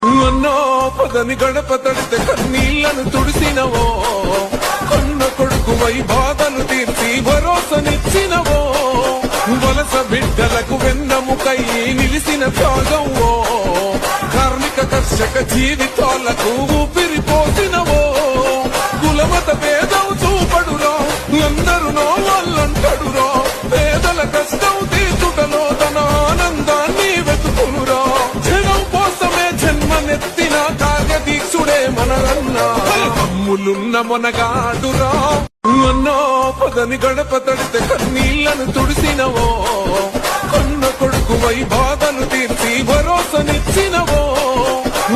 అన్నో పదని గడప తడితే కన్నీళ్లను తుడిసినవో, కన్న కొడుకువై బాధలు తీర్చి భరోసనిచ్చినవో, వలస బిడ్డలకు వెన్నముకై నిలిసిన త్యాగంవో, కార్మిక కర్షక జీవితాలకు ఊపిరిపోసినవో, కులమత భేదం చూపడురా అందరునో వాళ్ళంటడురా, పేదల కష్టం తీర్చుటలో తన ఆనందాన్ని వెతుకునురా, జనం కోసమే జన్మనెత్తిన కార్యదీక్షుడే మనరన్నా, అమ్ములున్న మొనగాడురా అన్నో పదని గడప తడితే కన్నీళ్లను తుడిసినవో, కన్న కొడుకువై బాధలు తీర్చి భరోసనిచ్చినవో,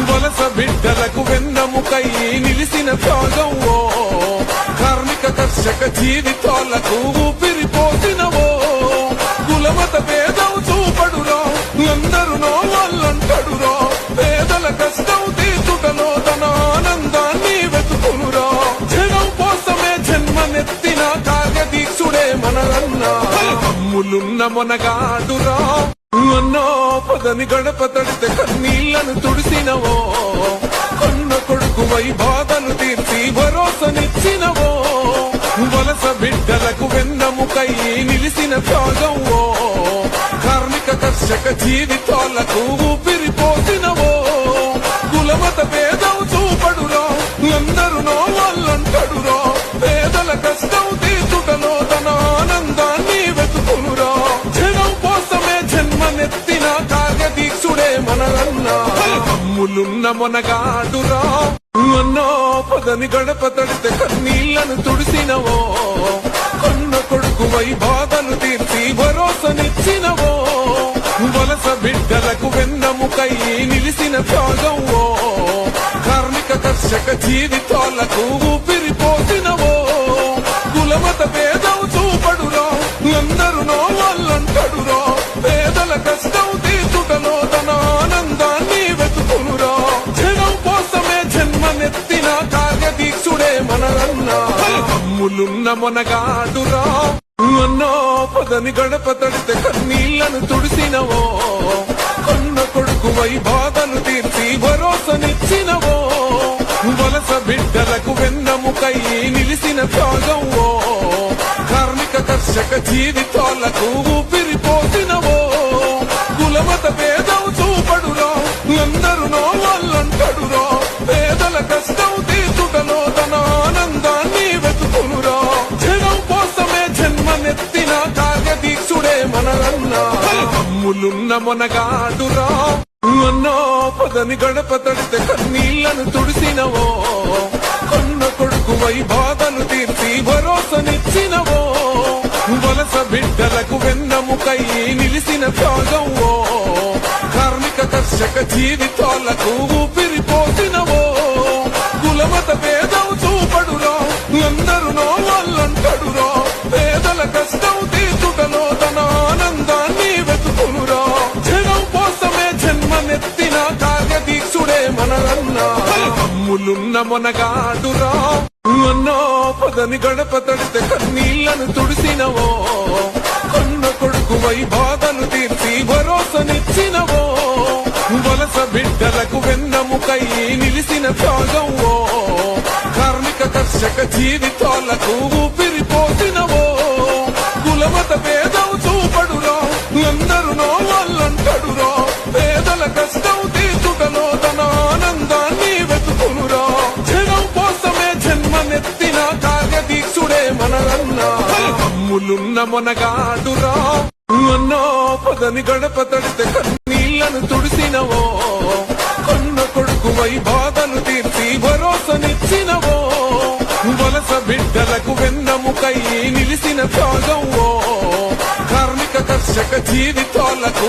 వలస బిడ్డలకు వెన్నముకై నిలిసిన త్యాగంవో, కార్మిక కర్షక జీవితాలకు ఊపిరిపోసినవో, కులమత భేదం చూపడురా అందరునో వాళ్ళంటడురా, పేదల కష్టం తీర్చుటలో తన ఆనందాన్ని వెతుకునురా, జనం కోసమే జన్మనెత్తిన కార్యదీక్షుడే మనరన్నా, అమ్ములున్న మొనగాడురా అన్నో పదని గడప తడితే కన్నీళ్లను తుడిసినవో, కన్న కొడుకువై బాధలు తీర్చి భరోసనిచ్చినవో, వలస బిడ్డలకు వెన్నముకై నిలిసిన త్యాగంవో, కార్మిక కర్షక జీవితాలకు ఊపిరిపోసినవో, కులమత భేదం చూపడురా అందరునో వాళ్ళంటడురా, పేదల కష్టం తీర్చుటలో తన ఆనందాన్ని వెతుకునురా, జనం కోసమే జన్మనెత్తిన కార్యదీక్షుడే మనరన్నా, అమ్ములున్న మొనగాడురా అన్నో పదని గడప తడితే కన్నీళ్లను తుడిసినవో, కన్న కొడుకువై బాధలు తీర్చి భరోసనిచ్చినవో, వలస బిడ్డలకు వెన్నముకై నిలిసిన త్యాగంవో, కార్మిక కర్షక జీవితాలకు ఊపిరిపోసినవో, కులమత భేదం చూపడురా అందరునో వాళ్ళంటడురా, పేదల కష్టం తీర్చుటలో తన ఆనందాన్ని వెతుకునురా, జనం కోసమే జన్మనెత్తిన కార్యదీక్షుడే మనరన్నా, అమ్ములున్న మొనగాడురా అన్నో పదని గడప తడితే కన్నీళ్లను తుడిసినవో, కన్న కొడుకువై బాధలు తీర్చి భరోసనిచ్చినవో, వలస బిడ్డలకు వెన్నముకై నిలిసిన త్యాగంవో, కార్మిక కర్షక జీవితాలకు ఊపిరిపోసినవో, కులమత భేదం చూపడురా అందరునో వాళ్ళంటడురా, పేదల కష్టం తీర్చుటలో తన ఆనందాన్ని వెతుకునురా, జనం కోసమే జన్మనెత్తిన కార్యదీక్షుడే మనరన్నా, అమ్ములున్న మొనగాడురా అన్నో పదని గడప తడితే కన్నీళ్లను తుడిసినవో, కన్న కొడుకువై బాధలు తీర్చి భరోసనిచ్చినవో, వలస బిడ్డలకు వెన్నముకై నిలిసిన త్యాగంవో, కార్మిక కర్షక జీవితాలకు ఊపిరిపోసినవో, కులమత భేదం చూపడురా అందరునో వాళ్ళంటడురా, పేదల కష్టం తీర్చుటలో తన ఆనందాన్ని వెతుకునురా, జనం కోసమే జన్మనెత్తిన కార్యదీక్షుడే మనరన్నా, అమ్ములున్న మొనగాడురా అన్నో పదని గడప తడితే కన్నీళ్లను తుడిసినవో, కన్న కొడుకువై బాధలు తీర్చి భరోసనిచ్చినవో, వలస బిడ్డలకు వెన్నముకై నిలిసిన త్యాగంవో, కార్మిక కర్షక జీవితాలకు ఊపిరిపోసినవో, కులమత భేదం చూపడురా అందరునో వాళ్ళంటడురా, పేదల కష్టం తీర్చుటలో తన ఆనందాన్ని వెతుకునురా, జనం కోసమే జన్మనెత్తిన కార్యదీక్షుడే మనరన్నా, అమ్ములున్న మొనగాడురా అన్నో పదని గడప తడితే కన్నీళ్లను తుడిసినవో, కన్న కొడుకువై బాధలు తీర్చి భరోసనిచ్చినవో, వలస బిడ్డలకు వెన్నముకై నిలిసిన త్యాగంవో, కార్మిక కర్షక జీవితాలకు